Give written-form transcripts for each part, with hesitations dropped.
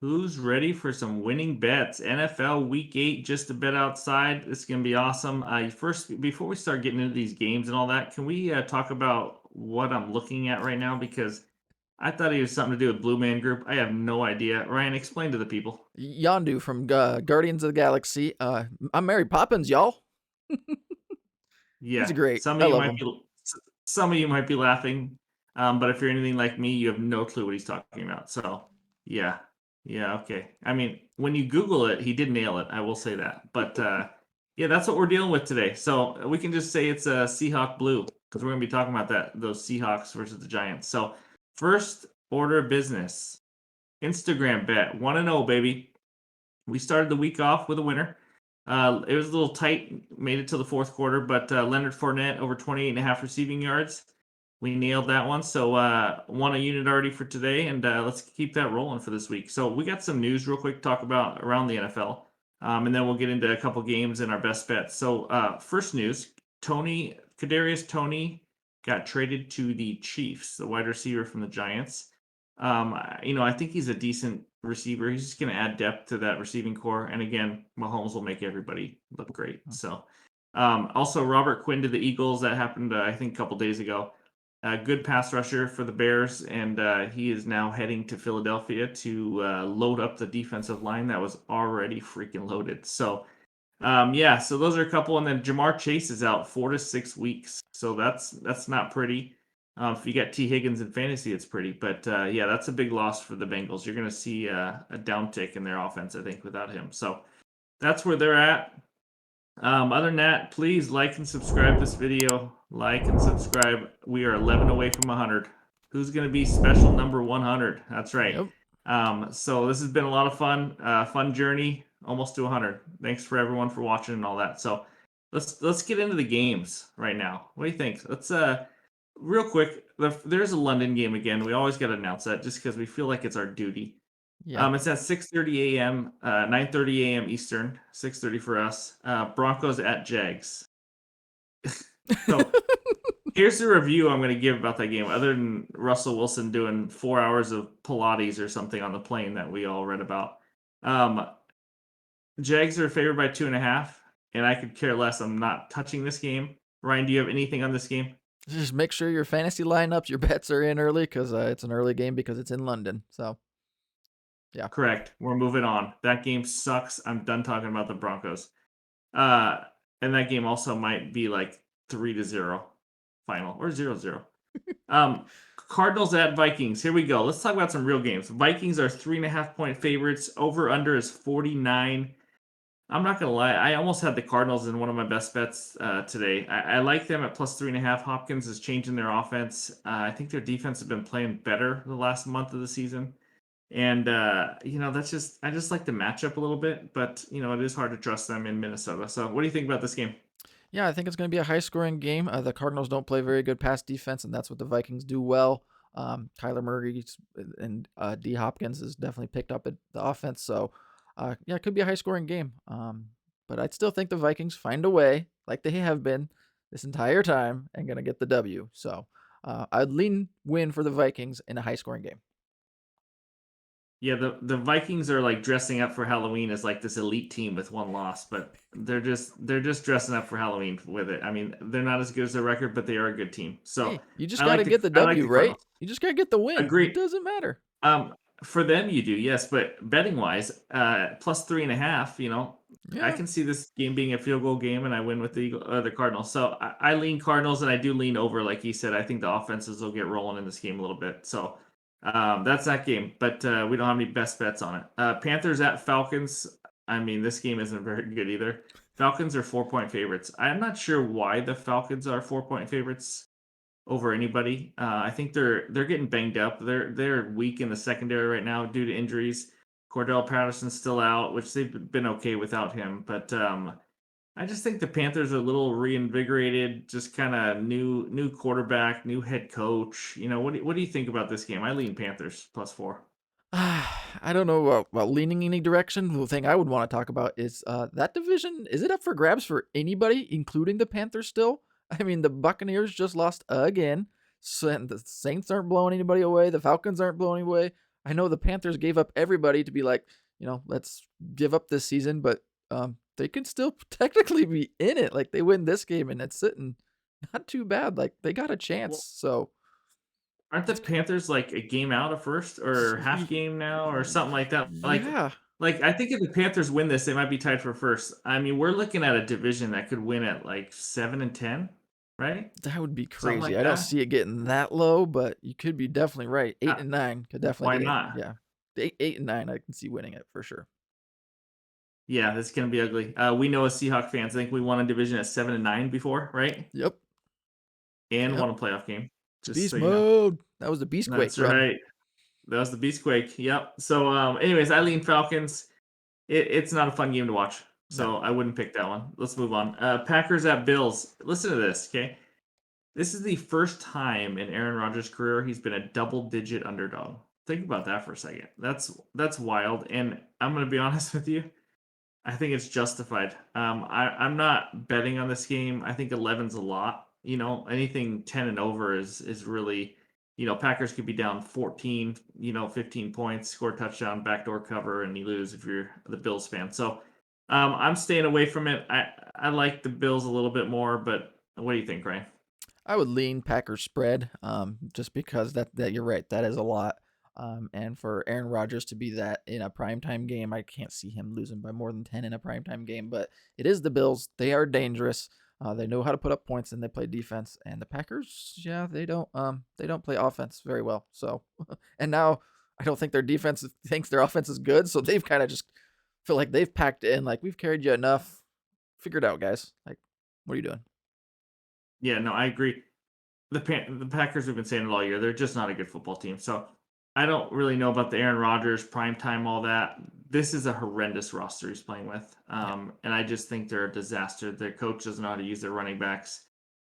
Who's ready for some winning bets? NFL Week 8, just a bit outside. This is going to be awesome. First, before we start getting into these games and all that, can we talk about what I'm looking at right now? Because I thought it was something to do with Blue Man Group. I have no idea. Ryan, explain to the people. Yondu from Guardians of the Galaxy. I'm Mary Poppins, y'all. He's Yeah, great. some of I you love might him. be some of you might be laughing, but if you're anything like me, you have no clue what he's talking about. So, yeah, yeah, okay. I mean, when you Google it, he did nail it. I will say that. But yeah, that's what we're dealing with today. So we can just say it's a Seahawk blue because we're gonna be talking about those Seahawks versus the Giants. So first order of business, Instagram bet 1-0, baby. We started the week off with a winner. It was a little tight, made it to the fourth quarter, but Leonard Fournette over 28.5 receiving yards. We nailed that one. So won a unit already for today, and let's keep that rolling for this week. So we got some news real quick to talk about around the NFL, and then we'll get into a couple games and our best bets. So first news: Kadarius Toney got traded to the Chiefs, the wide receiver from the Giants. I think he's a decent receiver. He's just going to add depth to that receiving core. And again, Mahomes will make everybody look great. So, also Robert Quinn to the Eagles. That happened, I think, a couple days ago. Good pass rusher for the Bears, and he is now heading to Philadelphia to load up the defensive line that was already freaking loaded. So, yeah, so those are a couple, and then Jamar Chase is out 4 to 6 weeks, so that's not pretty. If you got T Higgins in fantasy, it's pretty, but yeah, that's a big loss for the Bengals. You're going to see a downtick in their offense, I think, without him. So that's where they're at. Other than that, please like and subscribe this video. Like and subscribe. We are 11 away from 100. Who's going to be special number 100? That's right. Yep. So this has been a lot of fun, fun journey, almost to 100. Thanks for everyone for watching and all that. So let's get into the games right now. What do you think? Let's real quick. There's a London game again. We always got to announce that just because we feel like it's our duty. Yeah. It's at 6:30 a.m., 9:30 a.m. Eastern, 6:30 for us. Broncos at Jags. So here's the review I'm going to give about that game. Other than Russell Wilson doing 4 hours of Pilates or something on the plane that we all read about, um, Jags are favored by 2.5, and I could care less. I'm not touching this game. Ryan, do you have anything on this game? Just make sure your fantasy lineups, your bets are in early because it's an early game because it's in London. So, yeah. Correct. We're moving on. That game sucks. I'm done talking about the Broncos. Uh, and that game also might be like 3-0 final or 0-0. Um, Cardinals at Vikings. Here we go. Let's talk about some real games. Vikings are 3.5 point favorites. Over under is 49. I'm not gonna lie. I almost had the Cardinals in one of my best bets today. I like them at plus 3.5. Hopkins is changing their offense. I think their defense has been playing better the last month of the season. And that's just I just like the matchup a little bit, but it is hard to trust them in Minnesota. So what do you think about this game? Yeah, I think it's going to be a high scoring game. The Cardinals don't play very good pass defense, and that's what the Vikings do well. Kyler Murray and D Hopkins has definitely picked up the offense. So, yeah, it could be a high scoring game. But I'd still think the Vikings find a way, like they have been this entire time, and going to get the W. So, I'd lean win for the Vikings in a high scoring game. Yeah, the Vikings are like dressing up for Halloween as like this elite team with one loss, but they're just dressing up for Halloween with it. I mean, they're not as good as their record, but they are a good team. So Hey, you just I got to like the get the I like W, the right? Cardinals. You just got to get the win. It Agree. doesn't matter. For them, you do, yes, but betting wise, plus 3.5, I Yeah. can see this game being a field goal game, and I win with the Cardinals. So I lean Cardinals, and I do lean over, like he said. I think the offenses will get rolling in this game a little bit. So that's that game, but we don't have any best bets on it. Panthers at Falcons. I mean, this game isn't very good either. Falcons are 4 point favorites. I'm not sure why the Falcons are 4 point favorites over anybody. I think they're getting banged up. They're weak in the secondary right now due to injuries. Cordell Patterson's still out, which they've been okay without him. But I just think the Panthers are a little reinvigorated, just kind of new quarterback, new head coach. What do you think about this game? I lean Panthers +4. I don't know about leaning any direction. The thing I would want to talk about is that division. Is it up for grabs for anybody, including the Panthers still? I mean, the Buccaneers just lost again. So, and the Saints aren't blowing anybody away. The Falcons aren't blowing away. I know the Panthers gave up everybody to be like, let's give up this season, but they could still technically be in it. Like they win this game and it's sitting not too bad. Like they got a chance. Well, So aren't the just Panthers like a game out of first or half game now or something like that? yeah, Like I think if the Panthers win this, they might be tied for first. I mean, we're looking at a division that could win at like 7-10, right? that would be Something crazy. like I don't that. see it getting that low, but you could be definitely right. Eight Uh, and nine could definitely why get it. not? Yeah, eight and nine, I can see winning it for sure. Yeah, that's gonna be ugly. We know as Seahawk fans, I think we won a division at 7-9 before, right? Yep, And yep. won a playoff game. It's Just so beast you know. mode. That was the beast quake That's run. right. That was the Beastquake. Yep. So, anyways, I lean Falcons. It's not a fun game to watch, No, so I wouldn't pick that one. Let's move on. Packers at Bills. Listen to this, okay? This is the first time in Aaron Rodgers' career he's been a double-digit underdog. Think about that for a second. That's wild. And I'm gonna be honest with you. I think it's justified. I'm not betting on this game. I think 11's a lot. Anything 10 and over is really, Packers could be down 14, 15 points, score a touchdown, backdoor cover, and you lose if you're the Bills fan. So I'm staying away from it. I like the Bills a little bit more, but what do you think, Ryan? I would lean Packers spread, just because that you're right, that is a lot. And for Aaron Rodgers to be that in a primetime game, I can't see him losing by more than 10 in a primetime game. But it is the Bills; they are dangerous. They know how to put up points and they play defense. And the Packers, yeah, they don't play offense very well. So, and now I don't think their defense thinks their offense is good. So they've kind of just feel like they've packed in, like we've carried you enough. Figure it out, guys. Like, what are you doing? Yeah, no, I agree. The Packers have been saying it all year. They're just not a good football team. So I don't really know about the Aaron Rodgers prime time, all that. This is a horrendous roster he's playing with, Yeah. and I just think they're a disaster. Their coach doesn't know how to use their running backs.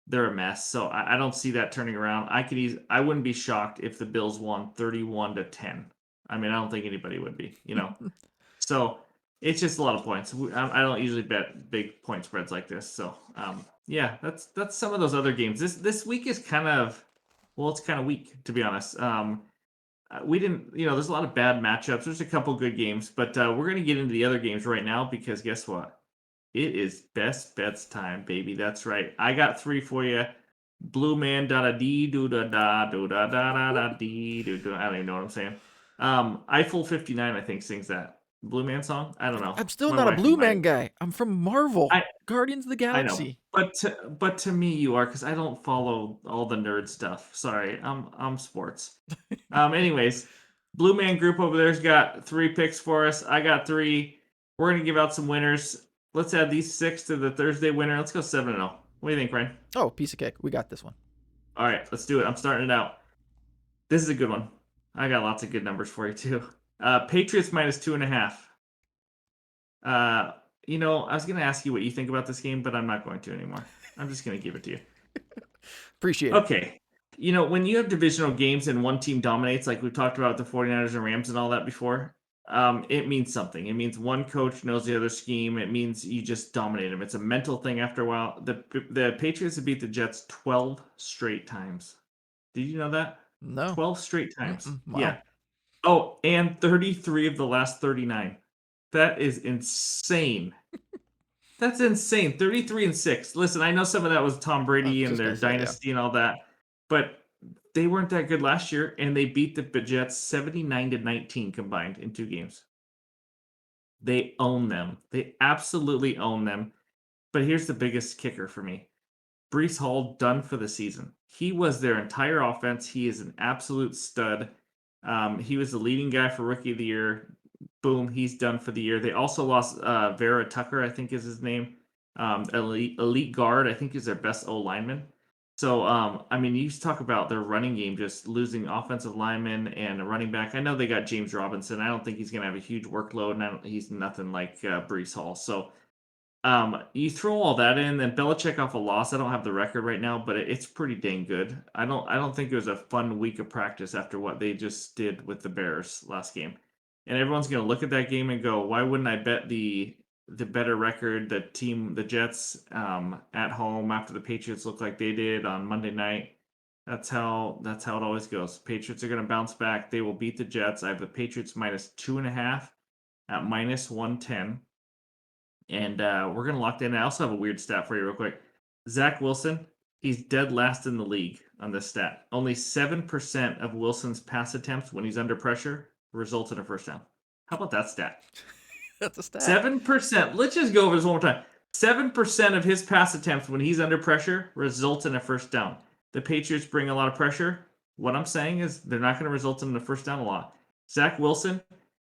They're a mess. So I don't see that turning around. I wouldn't be shocked if the Bills won 31-10. I mean, I don't think anybody would be. So it's just a lot of points. I don't usually bet big point spreads like this. So yeah, that's some of those other games. This week is kind of it's kind of weak to be honest. We didn't, there's a lot of bad matchups. There's a couple good games, but we're gonna get into the other games right now because guess what? It is best bets time, baby. That's right. I got three for you. Blue man da da dee do da da do da da da da dee do do. I don't even know what I'm saying. Eiffel 59, I think, sings that Blue Man song. I don't know. I'm still My not a wife Blue might. Man guy. I'm from Marvel, I Guardians of the I know, Galaxy. but to me you are because I don't follow all the nerd stuff. Sorry, I'm sports. Anyways, Blue Man Group over there's got three picks for us. I got three. We're gonna give out some winners. Let's add these six to the Thursday winner. Let's go 7-0. What do you think, Ryan? Oh, piece of cake. We got this one. All right, let's do it. I'm starting it out. This is a good one. I got lots of good numbers for you too. Patriots minus 2.5. Uh, I was gonna ask you what you think about this game, but I'm not going to anymore. I'm just gonna give it to you. Appreciate it. Okay. When you have divisional games and one team dominates, like we've talked about the 49ers and Rams and all that before, it means something. It means one coach knows the other scheme. It means you just dominate them. It's a mental thing after a while. The Patriots have beat the Jets 12 straight times. Did you know that? No. 12 straight times. Wow. Yeah. Oh, and 33 of the last 39. That is insane. That's insane. 33-6. Listen, I know some of that was Tom I was Brady and just their gonna say, yeah. dynasty and all that, but they weren't that good last year, and they beat the Jets 79-19 combined in two games. They own them. They absolutely own them. But here's the biggest kicker for me. Brees Hall done for the season. He was their entire offense. He is an absolute stud. He was the leading guy for Rookie of the Year. Boom, he's done for the year. They also lost Vera Tucker, I think is his name. Elite guard, I think is their best O lineman. So, I mean, you talk about their running game just losing offensive linemen and a running back. I know they got James Robinson. I don't think he's going to have a huge workload, and he's nothing like Brees Hall. So, you throw all that in, then Belichick off a loss. I don't have the record right now, but it's pretty dang good. I don't think it was a fun week of practice after what they just did with the Bears last game. And everyone's gonna look at that game and go, why wouldn't I bet the better record, the Jets at home after the Patriots look like they did on Monday night? That's how it always goes. Patriots are going to bounce back. They will beat the Jets. I have the Patriots -2.5 at -110. And we're going to lock that in. I also have a weird stat for you, real quick. Zach Wilson, he's dead last in the league on this stat. Only 7% of Wilson's pass attempts when he's under pressure result in a first down. How about that stat? That's a stat. 7%. Let's just go over this one more time. 7% of his pass attempts when he's under pressure result in a first down. The Patriots bring a lot of pressure. What I'm saying is they're not going to result in a first down a lot. Zach Wilson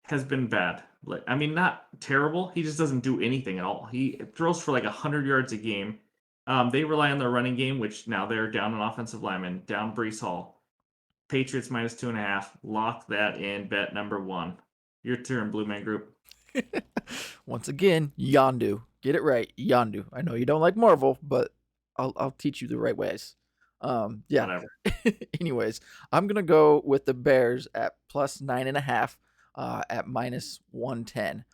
has been bad. I mean, not terrible. He just doesn't do anything at all. He throws for like 100 yards a game. They rely on their running game, which now they're down an offensive lineman, down Brees Hall. Patriots -2.5. Lock that in. Bet number 1. Your turn, Blue Man Group. Once again, Yondu. Get it right, Yondu. I know you don't like Marvel, but I'll teach you the right ways. Yeah. Whatever. Anyways, I'm gonna go with the Bears at +9.5 at -110.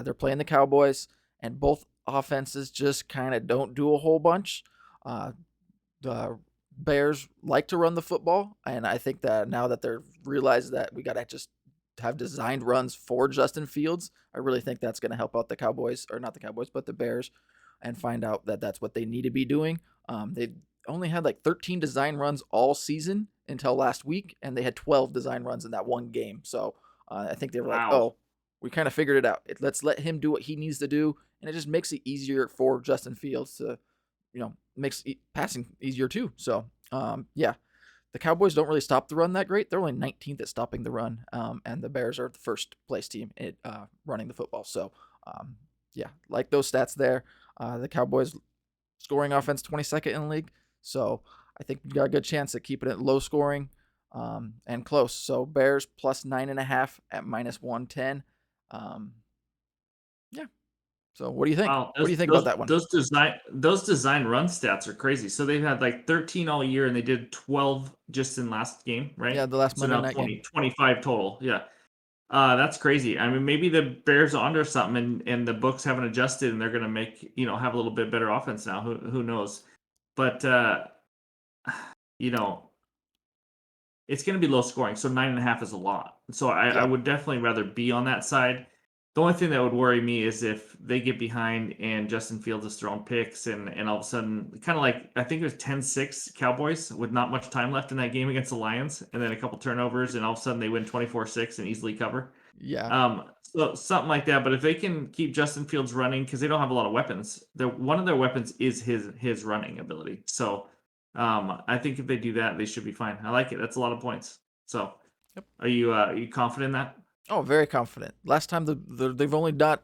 They're playing the Cowboys, and both offenses just kind of don't do a whole bunch. The Bears like to run the football, and I think that now that they're realized that we gotta just have designed runs for Justin Fields, I really think that's going to help out the Cowboys, or not the Cowboys, but the Bears, and find out that that's what they need to be doing. They only had like 13 design runs all season until last week, and they had 12 design runs in that one game. So I think they were like, Wow. oh, we kind of figured it out. Let's let him do what he needs to do, and it just makes it easier for Justin Fields to, makes passing easier too. So yeah, the Cowboys don't really stop the run that great. They're only 19th at stopping the run, and the Bears are the first place team at running the football. So, yeah, like those stats there. The Cowboys scoring offense 22nd in the league. So I think we got a good chance at keeping it low scoring and close. So Bears +9.5 at -110. Yeah. So what do you think? Wow, What do you think about that one? those design run stats are crazy. So they've had like 13 all year, and they did 12 just in last game, Yeah, right? the last So Monday now night game. 25 total. Yeah, that's crazy. I mean, maybe the Bears are onto something, and the books haven't adjusted, and they're gonna make have a little bit better offense now. Who knows? But you know, it's going to be low scoring, so 9.5 is a lot. So I Yeah. would definitely rather be on that side. The only thing that would worry me is if they get behind and Justin Fields is throwing picks, and all of a sudden, kind of like I think it was 10-6 Cowboys with not much time left in that game against the Lions, and then a couple turnovers, and all of a sudden they win 24-6 and easily cover. Yeah. So something like that. But if they can keep Justin Fields running, because they don't have a lot of weapons, one of their weapons is his running ability. So I think if they do that, they should be fine. I like it. That's a lot of points. So Yep. are you confident in that? Oh, very confident. Last time they've only not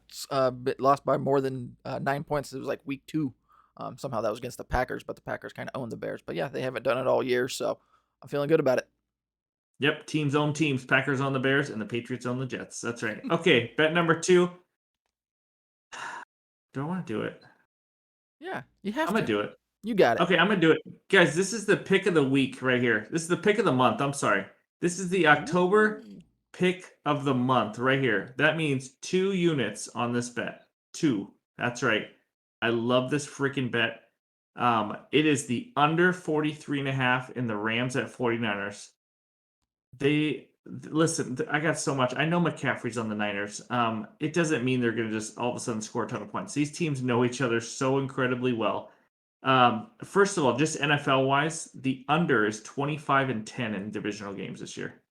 lost by more than 9 points. It was like week 2. Somehow that was against the Packers, but the Packers kind of own the Bears. But yeah, they haven't done it all year, so I'm feeling good about it. Yep. Teams own teams. Packers own the Bears, and the Patriots own the Jets. That's right. Okay. Bet number 2. Do I want to do it? Yeah, you have I'm gonna to. do it. You got it. Okay, I'm gonna do it. Guys, this is the pick of the week right here. This is the pick of the month. I'm sorry. This is the October Ooh. pick of the month right here. That means 2 units on this bet. 2. That's right. I love this freaking bet. It is the under 43.5 in the Rams at 49ers. Listen, I got so much. I know McCaffrey's on the Niners. It doesn't mean they're gonna just all of a sudden score a ton of points. These teams know each other so incredibly well. First of all, just NFL wise, the under is 25-10 in divisional games this year.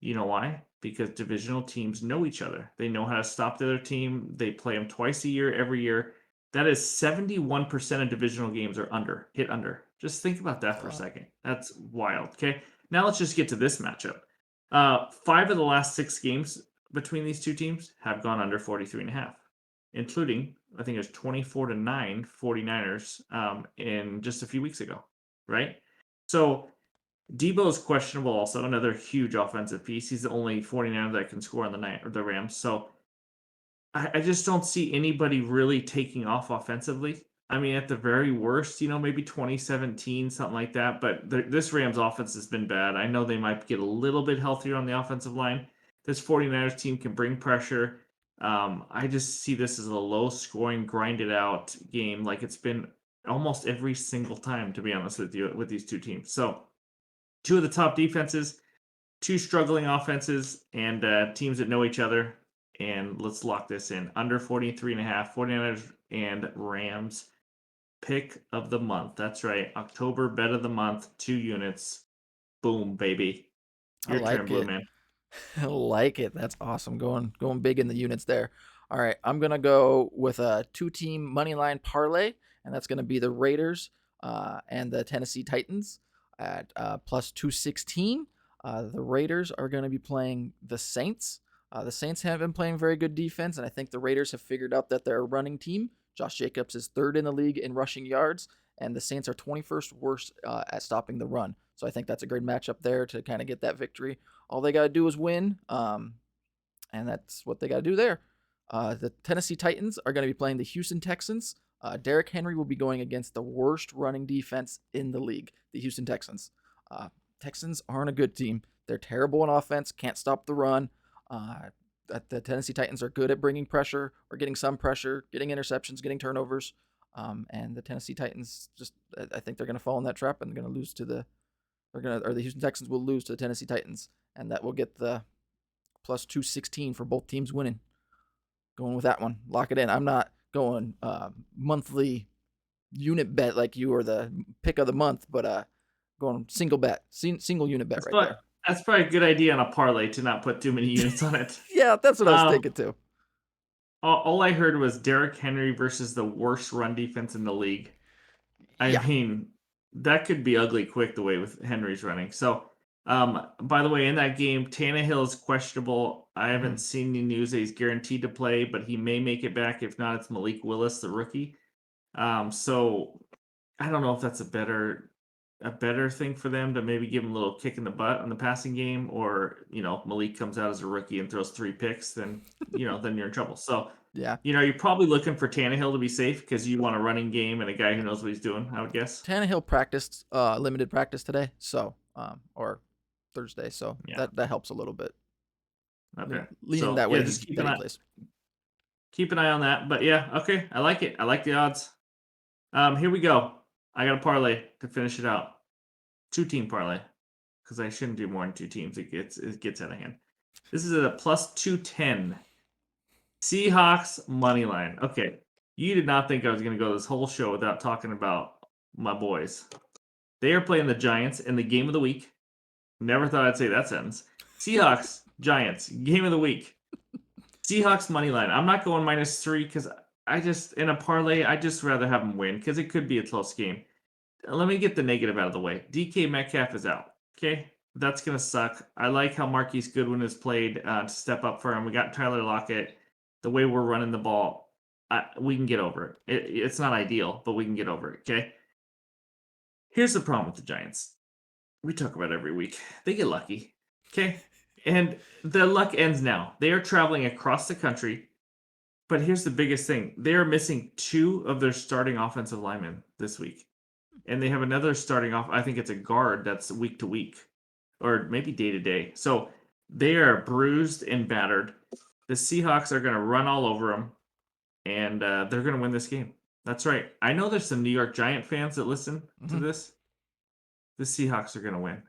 You know why? Because divisional teams know each other. They know how to stop the other team. They play them twice a year, every year. That is 71% of divisional games are under, hit under. Just think about that for a Wow. second. That's wild. Okay. Now let's just get to this matchup. 5 of the last 6 games between these two teams have gone under 43.5, including, I think it was 24-9 49ers in just a few weeks ago, right? So Debo is questionable also, another huge offensive piece. He's the only 49er that can score on the Rams. So I just don't see anybody really taking off offensively. I mean, at the very worst, maybe 2017, something like that. But this Rams offense has been bad. I know they might get a little bit healthier on the offensive line. This 49ers team can bring pressure. I just see this as a low scoring, grinded out game like it's been almost every single time, to be honest with you, with these two teams. So two of the top defenses, two struggling offenses, and teams that know each other. And let's lock this in. Under 43.5, 49ers and Rams. Pick of the month. That's right. October bet of the month, 2 units. Boom, baby. I Your turn, like Blue it. Man. I like it. That's awesome. Going big in the units there. All right, I'm gonna go with a 2-team money line parlay, and that's gonna be the Raiders and the Tennessee Titans at plus 216. The Raiders are gonna be playing the Saints. The Saints have been playing very good defense, and I think the Raiders have figured out that they're a running team. Josh Jacobs is third in the league in rushing yards, and the Saints are 21st worst at stopping the run. So I think that's a great matchup there to kind of get that victory. All they got to do is win, and that's what they got to do there. The Tennessee Titans are going to be playing the Houston Texans. Derrick Henry will be going against the worst running defense in the league, the Houston Texans. Texans aren't a good team. They're terrible on offense, can't stop the run. The Tennessee Titans are good at bringing pressure or getting some pressure, getting interceptions, getting turnovers. And the Tennessee Titans I think they're going to fall in that trap and they're going to lose to the Houston Texans will lose to the Tennessee Titans, and that will get the plus 216 for both teams winning. Going with that one, lock it in. I'm not going monthly unit bet like you or the pick of the month, but going single unit bet right there. That's probably a good idea on a parlay to not put too many units on it. Yeah, that's what I was thinking too. All I heard was Derrick Henry versus the worst run defense in the league. I mean, that could be ugly quick the way with Henry's running. So, by the way, in that game, Tannehill is questionable. I haven't seen any news that he's guaranteed to play, but he may make it back. If not, it's Malik Willis, the rookie. So I don't know if that's a better thing for them to maybe give him a little kick in the butt on the passing game, or Malik comes out as a rookie and throws 3 picks, then then you're in trouble. So yeah, you're probably looking for Tannehill to be safe because you want a running game and a guy who knows what he's doing, I would guess. Tannehill practiced limited practice today, so or Thursday, so that helps a little bit. Okay, leaning that way. Just keep an eye on that. But yeah, okay, I like it. I like the odds. Here we go. I got a parlay to finish it out. 2-team parlay, because I shouldn't do more than 2 teams. It gets out of hand. This is a plus 210. Seahawks money line. Okay, you did not think I was going to go this whole show without talking about my boys. They are playing the Giants in the game of the week. Never thought I'd say that sentence. Seahawks, Giants, game of the week. Seahawks money line. I'm not going -3 because in a parlay, I just rather have them win because it could be a close game. Let me get the negative out of the way. DK Metcalf is out. Okay, that's going to suck. I like how Marquise Goodwin has played to step up for him. We got Tyler Lockett. The way we're running the ball, we can get over it. It's not ideal, but we can get over it, okay? Here's the problem with the Giants. We talk about it every week. They get lucky, okay? And the luck ends now. They are traveling across the country, but here's the biggest thing. They are missing 2 of their starting offensive linemen this week. And they have another starting off, I think it's a guard that's week to week, or maybe day to day. So they are bruised and battered. The Seahawks are going to run all over them, and they're going to win this game. That's right. I know there's some New York Giant fans that listen to this. The Seahawks are going to win.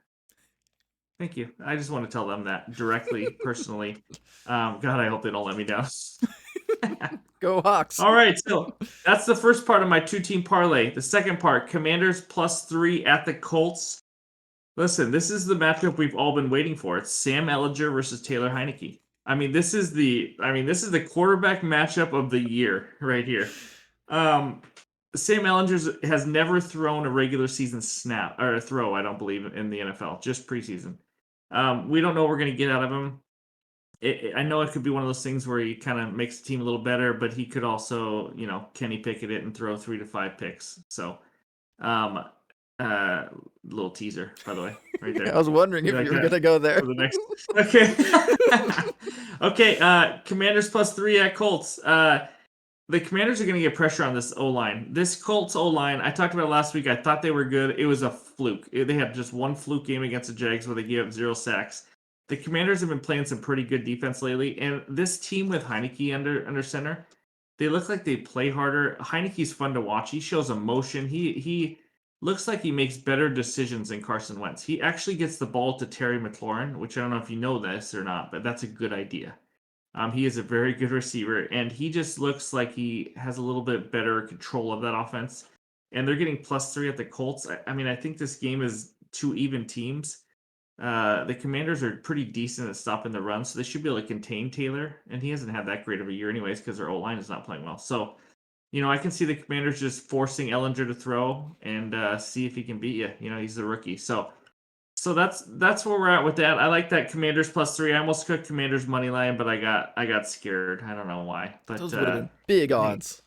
Thank you. I just want to tell them that directly, personally. God, I hope they don't let me down. Go Hawks. All right, so that's the first part of my 2-team parlay. The second part, Commanders +3 at the Colts. Listen, this is the matchup we've all been waiting for. It's Sam Ehlinger versus Taylor Heineke. This is the quarterback matchup of the year right here. Sam Ehlinger has never thrown a regular season snap or a throw, I don't believe, in the NFL, just preseason. We don't know what we're going to get out of him. I know it could be one of those things where he kind of makes the team a little better, but he could also, Kenny Pickett it and throw 3 to 5 picks. So, little teaser, by the way, right there. I was wondering if you were going to go there. For the next... Okay. Okay. Commanders +3 at Colts. The Commanders are going to get pressure on this O-line. This Colts O-line, I talked about it last week. I thought they were good. It was a fluke. They had just one fluke game against the Jags where they gave up 0 sacks. The Commanders have been playing some pretty good defense lately, and this team with Heineke under center, they look like they play harder. Heineke's fun to watch. He shows emotion. He looks like he makes better decisions than Carson Wentz. He actually gets the ball to Terry McLaurin, which I don't know if you know this or not, but that's a good idea. He is a very good receiver, and he just looks like he has a little bit better control of that offense. And they're getting +3 at the Colts. I mean, I think this game is two even teams. The Commanders are pretty decent at stopping the run, so they should be able to contain Taylor. And he hasn't had that great of a year, anyways, because their O line is not playing well. So, I can see the Commanders just forcing Ellinger to throw and see if he can beat you. He's the rookie. So that's where we're at with that. I like that Commanders +3. I almost took Commanders money line, but I got scared. I don't know why, but Those would have been big hey, odds.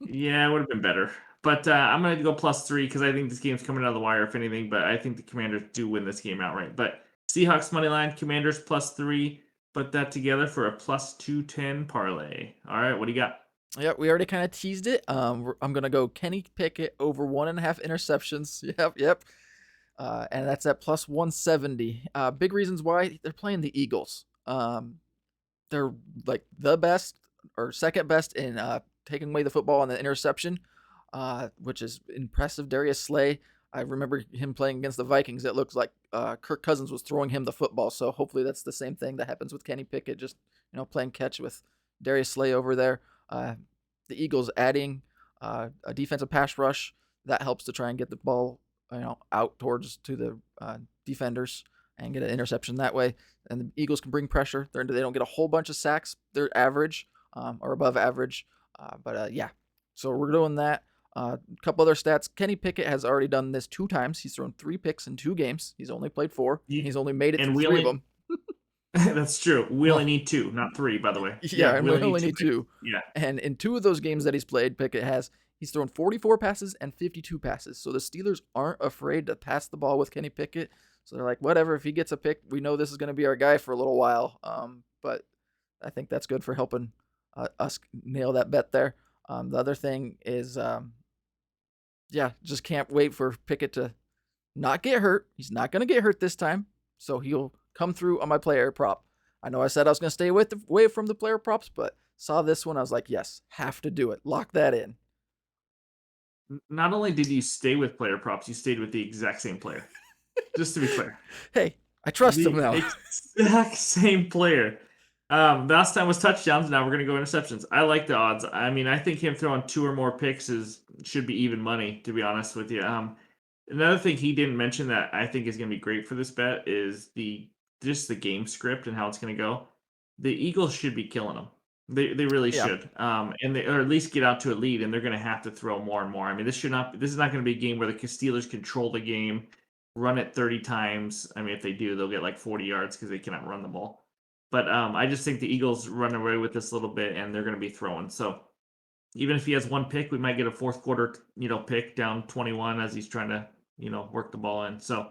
yeah, it would have been better. But I'm gonna go +3 because I think this game's coming out of the wire, if anything. But I think the Commanders do win this game outright. But Seahawks money line, Commanders +3. Put that together for a +210 parlay. All right, what do you got? Yep, we already kind of teased it. I'm gonna go Kenny Pickett over 1.5 interceptions. Yep. And that's at +170. Big reasons why they're playing the Eagles. They're like the best or second best in taking away the football on the interception, which is impressive. Darius Slay, I remember him playing against the Vikings. It looks like Kirk Cousins was throwing him the football. So hopefully that's the same thing that happens with Kenny Pickett, just playing catch with Darius Slay over there. The Eagles adding a defensive pass rush that helps to try and get the ball out towards to the defenders and get an interception that way. And the Eagles can bring pressure. They don't get a whole bunch of sacks. They're average or above average. But yeah, so we're doing that. A couple other stats. Kenny Pickett has already done this 2 times. He's thrown 3 picks in 2 games. He's only played 4. He's only made it And through we 3 of only them. that's true. We only Oh, need 2, not 3, by the way. yeah, and we we only need only 2 need picks. 2. Yeah. And in 2 of those games that he's played, he's thrown 44 passes and 52 passes. So the Steelers aren't afraid to pass the ball with Kenny Pickett. So they're like, whatever, if he gets a pick, we know this is going to be our guy for a little while. But I think that's good for helping us nail that bet there. The other thing is, just can't wait for Pickett to not get hurt. He's not going to get hurt this time. So he'll come through on my player prop. I know I said I was going to stay away from the player props, but saw this one. I was like, yes, have to do it. Lock that in. Not only did you stay with player props, you stayed with the exact same player. Just to be clear. Hey, I trust him The now. exact same player. Last time was touchdowns. Now we're gonna go interceptions. I like the odds. I mean, I think him throwing 2 or more picks should be even money. To be honest with you. Another thing he didn't mention that I think is gonna be great for this bet is just the game script and how it's gonna go. The Eagles should be killing them. They really Yeah. should. Or at least get out to a lead, and they're gonna have to throw more and more. I mean, this is not gonna be a game where the Steelers control the game, run it 30 times. I mean, if they do, they'll get like 40 yards because they cannot run the ball. But I just think the Eagles run away with this a little bit, and they're going to be throwing. So even if he has 1 pick, we might get a fourth quarter, pick down 21 as he's trying to, work the ball in. So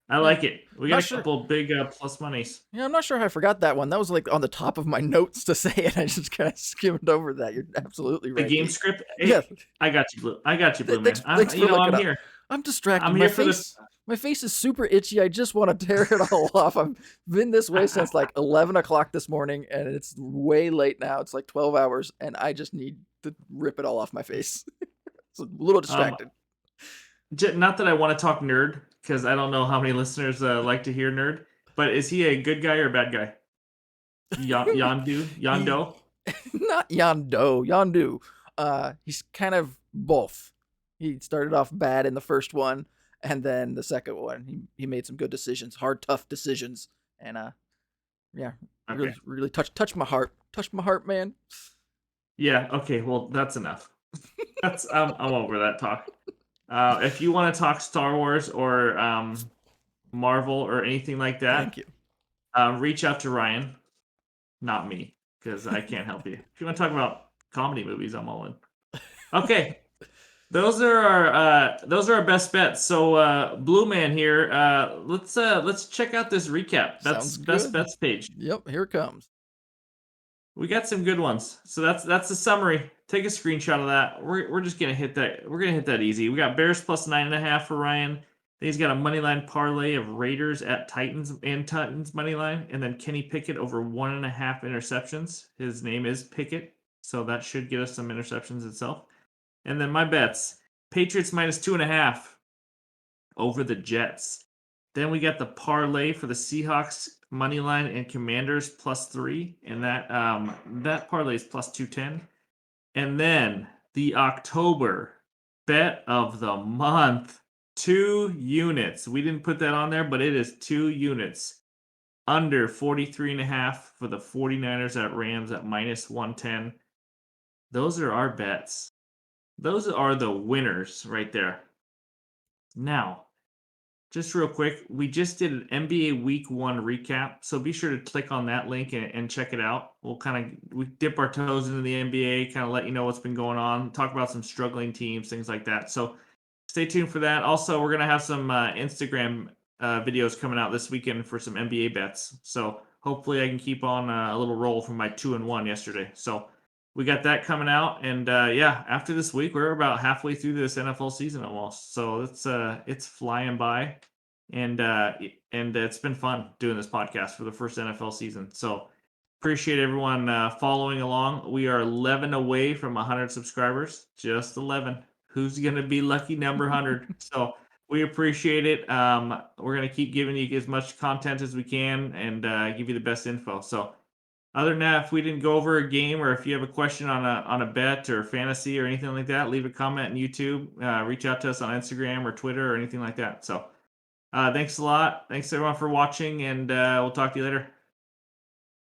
I Yeah. like it. We got Not a sure. couple big plus monies. Yeah, I'm not sure how I forgot that one. That was like on the top of my notes to say it. I just kind of skimmed over that. You're absolutely The right. game script. Hey, Yeah. I got you, Blue. I got you, Blue man. Thanks for looking I'm up. here. I'm distracted. I'm My here for the. face is super itchy. I just want to tear it all off. I've been this way since like 11 o'clock this morning, and it's way late now. It's like 12 hours, and I just need to rip it all off my face. It's a little distracted. Not that I want to talk nerd because I don't know how many listeners like to hear nerd, but is he a good guy or a bad guy? Yondo? Not Yondu. He's kind of both. He started off bad in the first one, and then the second one, he made some good decisions, hard, tough decisions, and yeah, Okay. really touched my heart. Touched my heart, man. Yeah. Okay. Well, that's enough. I'm over that talk. If you want to talk Star Wars or Marvel or anything like Thank that, you. reach out to Ryan, not me, because I can't help you. If you want to talk about comedy movies, I'm all in. Okay. Those are our best bets. So Blue Man here, let's check out this recap. That's Sounds best good. bets page. Yep, here it comes. We got some good ones. So that's the summary. Take a screenshot of that. We're just gonna hit that. We're gonna hit that easy. We got Bears plus 9.5 for Ryan. Then he's got a money line parlay of Raiders at Titans and Titans money line, and then Kenny Pickett over 1.5 interceptions. His name is Pickett, so that should get us some interceptions itself. And then my bets: Patriots minus 2.5. over the Jets. Then we got the parlay for the Seahawks money line and Commanders +3, and that parlay is +210. And then the October bet of the month, 2 units. We didn't put that on there, but it is 2 units. Under 43.5 for the 49ers at Rams at -110. Those are our bets. Those are the winners right there. Now, just real quick, we just did an NBA Week 1 recap, so be sure to click on that link and check it out. We dip our toes into the NBA, kind of let you know what's been going on, talk about some struggling teams, things like that. So stay tuned for that. Also, we're gonna have some Instagram videos coming out this weekend for some NBA bets. So hopefully, I can keep on a little roll from my 2-1 yesterday. So we got that coming out, and yeah, after this week, we're about halfway through this NFL season almost. So it's flying by, and it's been fun doing this podcast for the first NFL season. So appreciate everyone following along. We are 11 away from 100 subscribers, just 11. Who's gonna be lucky number 100? So we appreciate it. We're gonna keep giving you as much content as we can and give you the best info. So other than that, if we didn't go over a game or if you have a question on a bet or fantasy or anything like that, leave a comment on YouTube. Reach out to us on Instagram or Twitter or anything like that. So thanks a lot. Thanks everyone for watching, and we'll talk to you later.